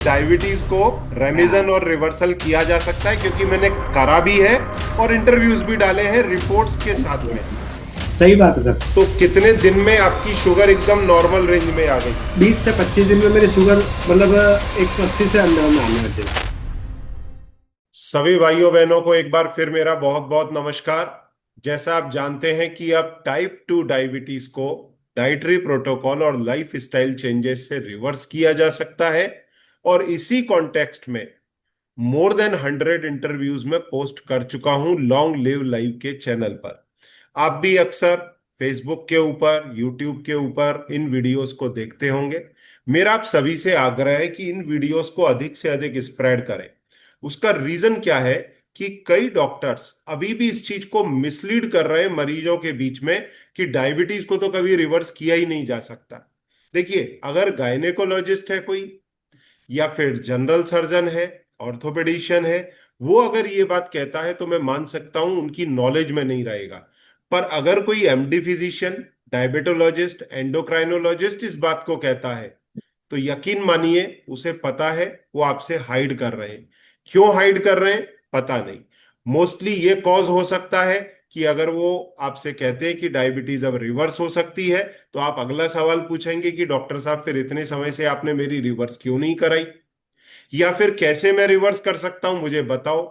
Diabetes को रेमिजन हाँ। और रिवर्सल किया जा सकता है, क्योंकि मैंने करा भी है और इंटरव्यूज भी डाले हैं रिपोर्ट्स के साथ में। सही बात है सर। तो कितने दिन में आपकी शुगर एकदम नॉर्मल रेंज में आ गई? 20 से 25 दिन में मेरी शुगर मतलब 180 से अंदर में आने लग गई। सभी भाइयों बहनों को एक बार फिर मेरा बहुत बहुत नमस्कार। जैसा आप जानते हैं कि अब टाइप 2 डायबिटीज को डाइटरी प्रोटोकॉल और लाइफ स्टाइल चेंजेस से रिवर्स किया जा सकता है, और इसी कॉन्टेक्स्ट में मोर देन 100 इंटरव्यूज में पोस्ट कर चुका हूं लॉन्ग लिव लाइव के चैनल पर। आप भी अक्सर फेसबुक के ऊपर, यूट्यूब के ऊपर इन वीडियोस को देखते होंगे। मेरा आप सभी से आग्रह है कि इन वीडियोस को अधिक से अधिक स्प्रेड करें। उसका रीजन क्या है कि कई डॉक्टर्स अभी भी इस चीज को मिसलीड कर रहे हैं मरीजों के बीच में कि डायबिटीज को तो कभी रिवर्स किया ही नहीं जा सकता। देखिए, अगर गायनेकोलॉजिस्ट है कोई, या फिर जनरल सर्जन है, ऑर्थोपेडिशियन है, वो अगर ये बात कहता है तो मैं मान सकता हूं उनकी नॉलेज में नहीं रहेगा। पर अगर कोई एमडी फिजिशियन, डायबिटोलॉजिस्ट, एंडोक्राइनोलॉजिस्ट इस बात को कहता है, तो यकीन मानिए उसे पता है वो आपसे हाइड कर रहे हैं। क्यों हाइड कर रहे हैं पता नहीं। मोस्टली ये कॉज हो सकता है कि अगर वो आपसे कहते हैं कि डायबिटीज अब रिवर्स हो सकती है, तो आप अगला सवाल पूछेंगे कि डॉक्टर साहब फिर इतने समय से आपने मेरी रिवर्स क्यों नहीं कराई, या फिर कैसे मैं रिवर्स कर सकता हूं मुझे बताओ।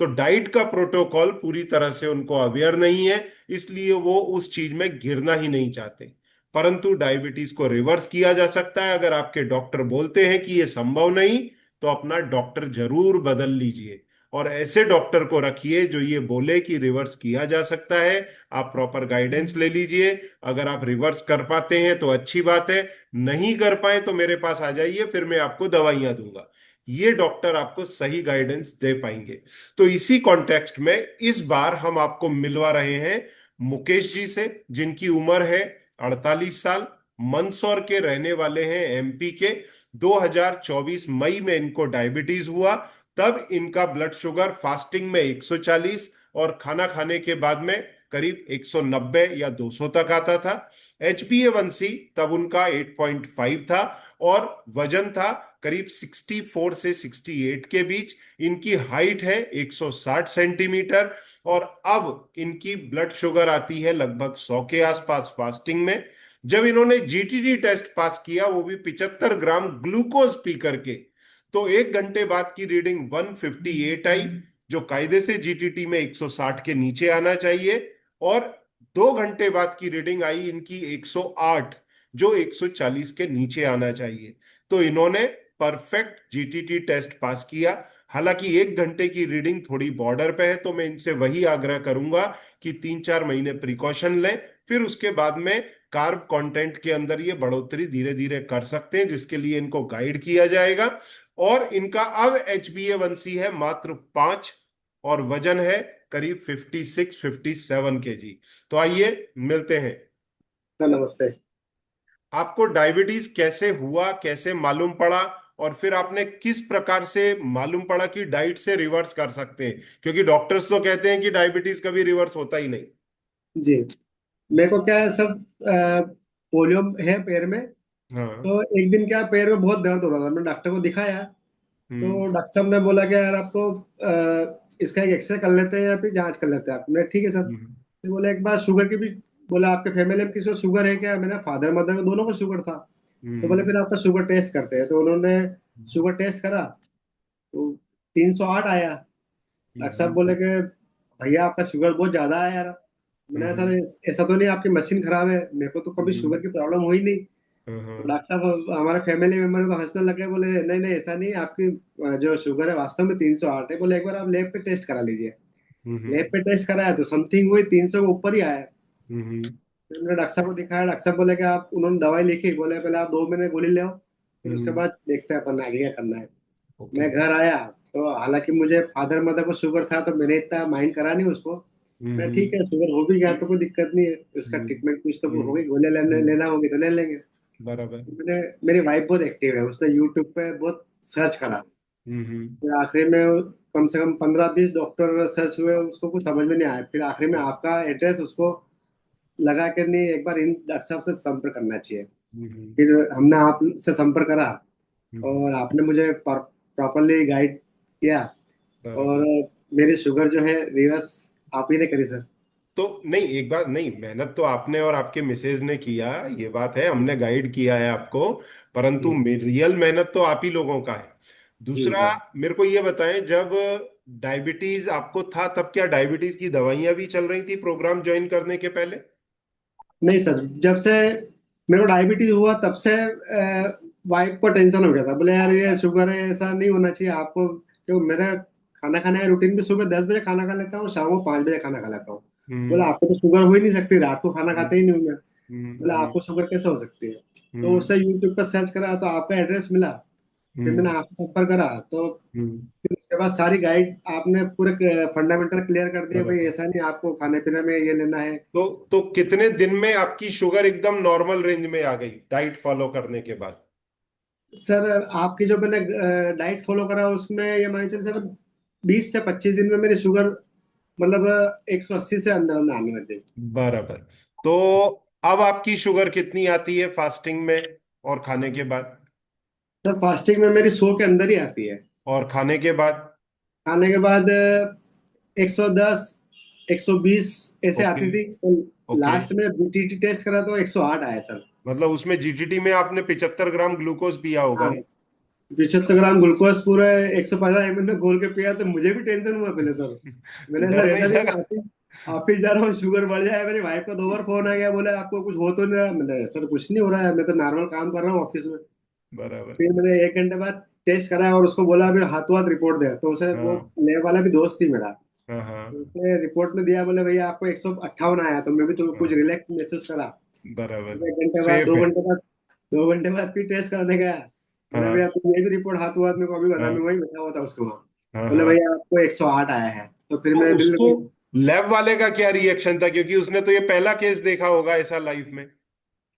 तो डाइट का प्रोटोकॉल पूरी तरह से उनको अवेयर नहीं है, इसलिए वो उस चीज में गिरना ही नहीं चाहते। परंतु डायबिटीज को रिवर्स किया जा सकता है। अगर आपके डॉक्टर बोलते हैं कि ये संभव नहीं, तो अपना डॉक्टर जरूर बदल लीजिए और ऐसे डॉक्टर को रखिए जो ये बोले कि रिवर्स किया जा सकता है। आप प्रॉपर गाइडेंस ले लीजिए। अगर आप रिवर्स कर पाते हैं तो अच्छी बात है, नहीं कर पाए तो मेरे पास आ जाइए, फिर मैं आपको दवाइयां दूंगा। ये डॉक्टर आपको सही गाइडेंस दे पाएंगे। तो इसी कॉन्टेक्स्ट में इस बार हम आपको मिलवा रहे हैं मुकेश जी से, जिनकी उम्र है 48 साल, मंदसौर के रहने वाले हैं, एमपी के। 2024 मई में इनको डायबिटीज हुआ। तब इनका ब्लड शुगर फास्टिंग में 140 और खाना खाने के बाद में करीब 190 या 200 तक आता था। HbA1c तब उनका 8.5 था, और वजन था करीब 64 से 68 के बीच। इनकी हाइट है 160 सेंटीमीटर, और अब इनकी ब्लड शुगर आती है लगभग 100 के आसपास फास्टिंग में। जब इन्होंने जीटीटी टेस्ट पास किया, वो भी 75 ग्राम ग्लूकोज पी करके, तो 1 घंटे बाद की रीडिंग 158 आई, जो कायदे से जीटीटी में 160 के नीचे आना चाहिए। और 2 घंटे बाद की रीडिंग आई इनकी 108, जो 140 के नीचे आना चाहिए। तो इन्होंने परफेक्ट जीटीटी टेस्ट पास किया। हालांकि 1 घंटे की रीडिंग थोड़ी बॉर्डर पे है, तो मैं इनसे वही आग्रह करूंगा कि 3-4 महीने प्रिकॉशन लें, फिर उसके बाद में कार्ब कंटेंट के अंदर ये बढ़ोतरी धीरे धीरे कर सकते हैं, जिसके लिए इनको गाइड किया जाएगा। और इनका अब HbA1c है मात्र 5, और वजन है करीब 56-57 kg। तो आइए मिलते हैं। सर नमस्ते। आपको डायबिटीज कैसे हुआ, कैसे मालूम पड़ा, और फिर आपने किस प्रकार से मालूम पड़ा कि डाइट से रिवर्स कर सकते हैं? क्योंकि डॉक्टर्स तो कहते हैं कि डायबिटीज कभी रिवर्स होता ही नहीं। जी। मेरे को क्या है सब, पोलियो है पैर में। हाँ। तो एक दिन क्या पैर में बहुत दर्द हो रहा था, मैंने डॉक्टर को दिखाया। हम्म। तो डॉक्टर साहब ने बोला कि यार आपको इसका एक एक्सरे कर लेते हैं या फिर जांच कर लेते हैं आप। मैं ठीक है सर। हम्म। फिर बोला एक बार शुगर की भी, बोला आपके फैमिली में किसी को शुगर है क्या? मेरा फादर मदर को दोनों को शुगर था। तो बोले हम्म। फिर आपका शुगर टेस्ट करते हैं। तो उन्होंने शुगर टेस्ट करा तो 308 आया। डॉक्टर साहब हम्म। बोले कि भैया आपका शुगर बहुत ज्यादा है यार। मैंने कहा, हम्म। सर ऐसा तो नहीं आपकी मशीन खराब है, मेरे को तो कभी शुगर हम्म। की प्रॉब्लम हुई नहीं। तो हाँ। डॉक्टर साहब हमारे फैमिली मेंबर तो हंसने लगे, बोले नहीं नहीं ऐसा नहीं, आपकी जो शुगर है वास्तव में 308 है। बोले एक बार आप लैब पे टेस्ट करा लीजिए। हम्म। लैब पे टेस्ट कराया तो समथिंग हुई 300 के ऊपर ही आया। हम्म। फिर मैंने डॉक्टर साहब को दिखाया। डॉक्टर साहब बोले कि आप, उन्होंने दवाई लिखी, बोले पहले आप 2 महीने गोली ले आओ, फिर उसके हम्म। बाद देखते हैं अपन आगे क्या करना है। ओके। मैं घर आया तो हालांकि मुझे फादर मदर को शुगर था, तो मैंने इतना माइंड करा नहीं उसको। मैं ठीक हम्म। है, शुगर हो भी गया तो कोई दिक्कत नहीं है, उसका हम्म। ट्रीटमेंट कुछ तो हम्म। होगी, गोली हम्म। लेना होगी तो ले लेंगे। बराबर। मैंने, मेरी वाइफ बहुत एक्टिव है, उसने यूट्यूब पे बहुत सर्च करा। हम्म। फिर आखिरी में कम से कम 15-20 डॉक्टर सर्च हुए, उसको कुछ समझ में नहीं आया। फिर आखिरी में आपका एड्रेस उसको लगा कर, नहीं एक बार इन डॉक्टर साहब से संपर्क करना चाहिए। हम्म। फिर हमने आपसे संपर्क करा। हम्म। और आपने मुझे प्रॉपरली गाइड किया। और बराबर। मेरी शुगर जो है रिवर्स आप ही ने करी सर। तो नहीं, एक बात नहीं, मेहनत तो आपने और आपके मिसेज ने किया, ये बात है, हमने गाइड किया है आपको, परंतु जी रियल मेहनत तो आप ही लोगों का है। जी दूसरा, सर। मेरे को ये बताएं, जब डायबिटीज आपको था तब क्या डायबिटीज की दवाइयां भी चल रही थी प्रोग्राम ज्वाइन करने के पहले? नहीं सर, जब से मेरे को डायबिटीज हुआ तब से वाइफ को टेंशन हो गया था। बोले यार ये शुगर है, ऐसा नहीं होना चाहिए आपको। क्यों, मेरा खाना खाने का रूटीन भी सुबह 10 बजे खाना खा लेता हूँ, शाम को 5 बजे खाना खा लेता हूँ। बोले हम्म। आपको तो शुगर हो ही नहीं सकती, रात को खाना खाते हम्म। ही नहीं हूँ मैं। बोले हम्म। आपको शुगर कैसे हो सकती है? तो हम्म। उससे यूट्यूब पर सर्च करा तो आपका एड्रेस मिला। फिर मैंने हम्म। आपसे संपर्क करा तो हम्म। फिर उसके बाद सारी गाइड आपने पूरे फंडामेंटल क्लियर कर दिया, भाई बराबर। ऐसा नहीं आपको खाने पीने में ये लेना है। तो कितने दिन में आपकी शुगर एकदम नॉर्मल रेंज में आ गई डाइट फॉलो करने के बाद? सर आपकी जो मैंने डाइट फॉलो करा उसमें ये मान चलिए सर 20 से 25 दिन में मेरी शुगर मतलब 180 से अंदर अंदर आने लग गई। बराबर। तो अब आपकी शुगर कितनी आती है फास्टिंग में और खाने के बाद? सर फास्टिंग में मेरी 100 के अंदर ही आती है। और खाने के बाद? खाने के बाद 110, 120 ऐसे ओके। आती थी तो ओके। लास्ट में बीटीटी टेस्ट करा तो 108 आया सर। मतलब उसमें जीटीटी में आपने 75 ग्राम ग्लूकोज पिया होगा हाँ, ना? 75 ग्राम ग्लूकोज पूरे 150 ml में घोल के पिया तो मुझे भी टेंशन हुआ पहले सर। मैंने डर सर नहीं ऐसा नहीं लगा? आप ही जा रहा हूँ शुगर बढ़ जाए। मेरी वाइफ का 2 बार फोन आ गया, बोले आपको कुछ हो तो नहीं रहा। मैंने सर कुछ नहीं हो रहा है, मैं तो नॉर्मल काम कर रहा हूँ ऑफिस में। बराबर। फिर मैंने 1 घंटे बाद टेस्ट कराया और उसको बोला अभी हाथों हाथ रिपोर्ट दे, तो उसे वो हाँ। लैब वाला भी दोस्त ही मेरा। हाँ। तो हाँ। उसने रिपोर्ट में दिया, बोले भैया आपको 158 आया। तो मैं भी तो कुछ हाँ। रिलैक्स महसूस करा। बराबर। फिर 1 घंटे बाद, सेफ दो है। घंटे बाद 2 घंटे बाद फिर टेस्ट कराने गया। बोले हाँ। भैया तुम ये भी रिपोर्ट हाथों हाथ मेरे को अभी बता। मैं हाँ। वही बैठा हुआ था उसको वहाँ। हाँ। बोले हाँ। भैया आपको 108 आया है। तो फिर तो मैं उसको, बिल्कुल। लैब वाले का क्या रिएक्शन था, क्योंकि उसने तो ये पहला केस देखा होगा ऐसा लाइफ में?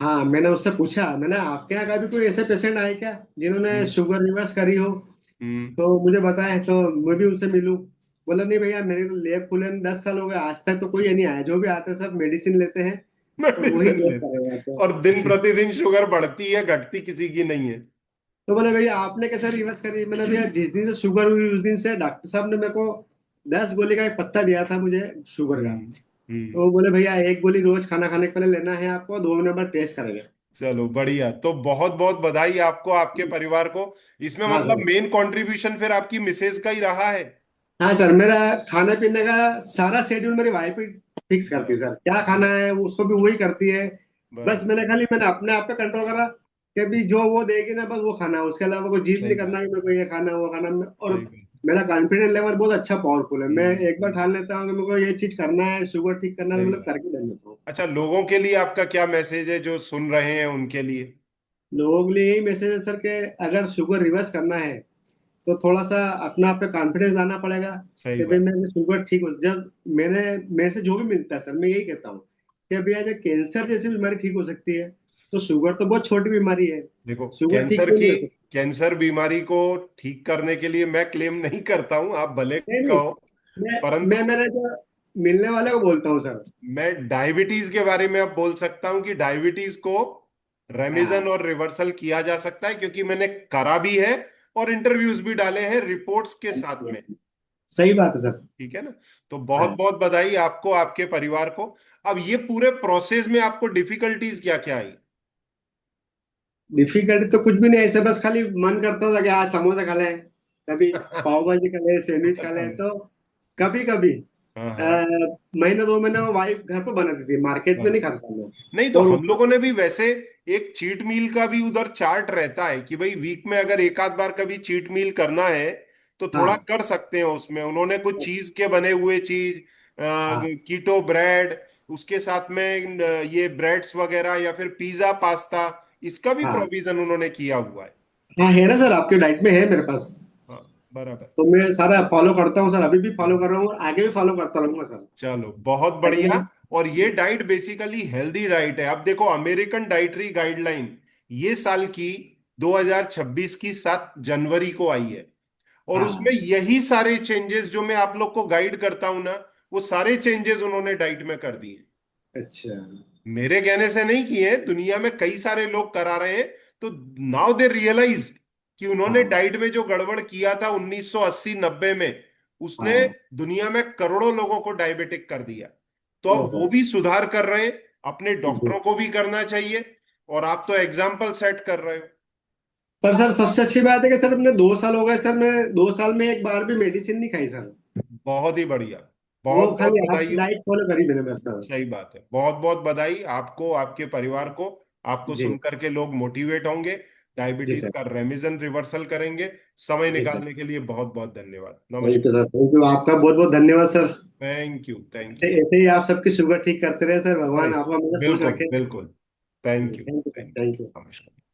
हाँ, मैंने उससे पूछा, मैंने आपके यहाँ का भी कोई ऐसे पेशेंट आए क्या जिन्होंने हम्म। शुगर रिवर्स करी हो, हम्म। तो मुझे बताएं तो मैं भी उनसे मिलूं। बोला नहीं भैया, मेरे तो लैब खुले 10 साल हो गए, आज तक तो कोई ये नहीं आया। जो भी आते हैं सब मेडिसिन लेते हैं और वही मेडिसिन रिवर्स लेते करे जाते और दिन हैं। प्रतिदिन शुगर बढ़ती है घटती किसी की नहीं है। तो बोले भैया आपने कैसे रिवर्स करी? मैंने भैया जिस दिन से शुगर हुई उस दिन से डॉक्टर साहब ने मेरे को 10 गोली का एक पत्ता दिया था मुझे शुगर का। हम्म। हम्म। तो बोले भैया एक गोली रोज खाना खाने के पहले लेना है आपको, 2 नंबर टेस्ट करेंगे। चलो बढ़िया, तो बहुत बहुत बधाई आपको, आपके परिवार को। इसमें हाँ मतलब सर। मेन कंट्रीब्यूशन फिर आपकी मिसेज का ही रहा है। हाँ सर, मेरा खाने पीने का सारा शेड्यूल मेरी वाइफ ही फिक्स करती है बराबर। सर। क्या खाना है वो उसको भी वही करती है। बस बराबर। मैंने अपने आप पे कंट्रोल करा कि भी जो वो देगी ना बस वो खाना है। उसके अलावा कोई जिद सही नहीं करना बात। कि मेरे को ये खाना है वो खाना है। और सही बात। मेरा कॉन्फिडेंस लेवल बहुत अच्छा पावरफुल है। मैं एक बार हम्म। ठान लेता हूँ कि मेरे को ये चीज करना है, शुगर ठीक करना है, तो सही मतलब बात। करके ले लेता हूँ। अच्छा, लोगों के लिए आपका क्या मैसेज है जो सुन रहे हैं उनके लिए? लोगों के लिए यही मैसेज है सर कि अगर शुगर रिवर्स करना है तो थोड़ा सा अपना आप पे कॉन्फिडेंस लाना पड़ेगा सही कि भाई बात। मेरी शुगर ठीक हो। जब मैंने मेरे से जो भी मिलता है सर, मैं यही कहता हूँ कि भैया जो कैंसर जैसी बीमारी ठीक हो सकती है तो शुगर तो बहुत छोटी बीमारी है। देखो, शुगर ठीक क्यों नहीं हो सकती? कैंसर बीमारी को ठीक करने के लिए मैं क्लेम नहीं करता हूं, आप भले नहीं नहीं, कहो, मैं परंतु मैंने जो मिलने वाले को बोलता हूँ सर। मैं डायबिटीज के बारे में अब बोल सकता हूं कि डायबिटीज को रेमिजन हाँ और रिवर्सल किया जा सकता है, क्योंकि मैंने करा भी है और इंटरव्यूज भी डाले हैं रिपोर्ट्स के साथ में। सही बात है सर। ठीक है ना? तो बहुत हाँ, बहुत बधाई आपको, आपके परिवार को। अब ये पूरे प्रोसेस में आपको डिफिकल्टीज क्या क्या आई? डिफिकल्टी तो कुछ भी नहीं है, ऐसे बस खाली मन करता था कि आज समोसा खा लें, कभी पाव भाजी खा लें, सैंडविच खा लें। तो कभी कभी हाँ। अ, हाँ। महीने 2 महीने में वाइफ घर पे बनाती थी, मार्केट में हाँ। नहीं खाता मैं। नहीं, तो और हम लोगों ने भी वैसे एक चीट मील का भी उधर चार्ट रहता है कि भाई वीक में अगर एक आध बार कभी चीट मील करना है तो थोड़ा हाँ कर सकते हैं। उसमें उन्होंने कुछ चीज के बने हुए चीज, हाँ कीटो ब्रेड, उसके साथ में ये ब्रेड्स वगैरह या फिर पिज्जा पास्ता, इसका भी हाँ प्रोविजन उन्होंने किया हुआ है। हाँ, है ना सर, आपके डाइट में है मेरे पास। हाँ। बराबर। तो मैं सारा फॉलो करता हूँ सर, अभी भी फॉलो हाँ। कर रहा हूँ और आगे भी फॉलो करता रहूंगा सर। चलो बहुत बढ़िया। ताकि और ये डाइट बेसिकली हेल्दी डाइट है। अब देखो, अमेरिकन डाइटरी गाइडलाइन ये साल की 2026 की 7 जनवरी को आई है, और उसमें हाँ। यही सारे चेंजेस जो मैं आप लोग को गाइड करता हूं ना, वो सारे चेंजेस उन्होंने डाइट में कर दिए। अच्छा। मेरे कहने से नहीं किए, दुनिया में कई सारे लोग करा रहे हैं। तो नाउ दे रियलाइज कि उन्होंने हाँ डाइट में जो गड़बड़ किया था 1980-90 में, उसने हाँ। दुनिया में करोड़ों लोगों को डायबिटिक कर दिया। तो ओ अब वो सर। भी सुधार कर रहे हैं, अपने जी। डॉक्टरों को भी करना चाहिए। और आप तो एग्जाम्पल सेट कर रहे हो। पर सर सबसे अच्छी बात है कि सर अपने 2 साल हो गए सर, मैं 2 साल में एक बार भी मेडिसिन नहीं खाई सर। बहुत ही बढ़िया। वो बहुत बहुत खाली बधाई आपकी हो। डाइट फॉलो करी मैंने बस सर। सही बात है, बहुत बहुत बधाई आपको, आपके परिवार को। आपको जी। सुन करके लोग मोटिवेट होंगे, जी डायबिटीज सर। का रेमिजन रिवर्सल करेंगे। समय जी सर। निकालने के लिए बहुत बहुत धन्यवाद, थैंक यू नमस्कार। सर, थैंक यू, आपका बहुत बहुत धन्यवाद सर। थैंक यू, थैंक ऐसे यू। ऐसे ही आप सबकी शुगर ठीक करते रहे सर, अरे भगवान आपका हमेशा खुश बिल्कुल रखे। बिल्कुल। जी thank you, thank you sir, thank thank you. You, नमस्कार।